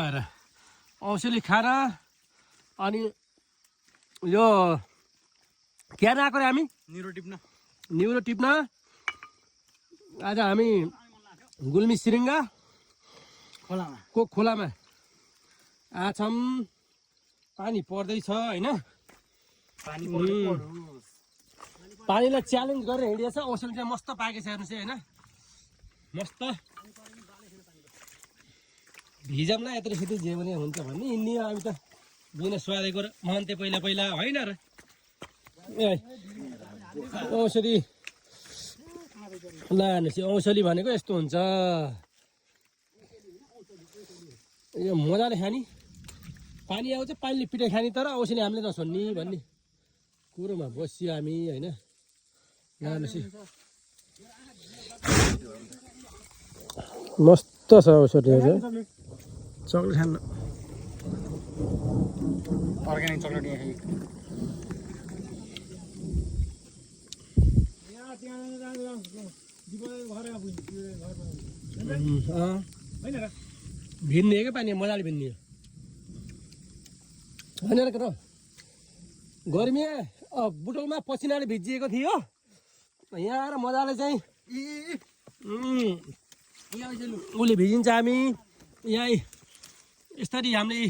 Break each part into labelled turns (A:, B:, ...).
A: औषधि खाएर अनि यो क्या आएको रे हामी न्युरो टिप्न आज हामी गुल्मी सिरिङ्गा खोलामा आछौँ। पानी पर्दैछ होइन, पानीलाई च्यालेन्ज गरेर हिँडेछ। औषधि चाहिँ मस्त पाकेछ हेर्नुहोस् है होइन, मस्त भिजाउँला यत्रो सिधै जे पनि हुन्छ भन्ने हिँड्ने। हामी त बिना स्वादेको महन्थे पहिला होइन र। ए औषधि लानुहोस्, औषधि भनेको यस्तो हुन्छ। यो मजाले खाने, पानी आउँछ पानीले पिटाइ खाने, तर औषधि हामीले नछोड्ने भन्ने कुरोमा बसियो हामी होइन। लानुहोस् मस्त छ औषधि चक्लेट खानु,
B: अर्ग्यानिक चक्लेट
A: भिन्ने क्या पानी मजाले भिन्ने होइन र केटा। गर्मी बुटोलमा पसिनाले भिजिएको थियो, यहाँ आएर मजाले चाहिँ उसले भिजिन्छ। हामी यहाँ यसरी हामीले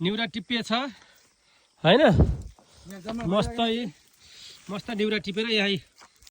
A: निउरा टिपिएको छ होइन, मस्त निउरा टिपेर यहाँ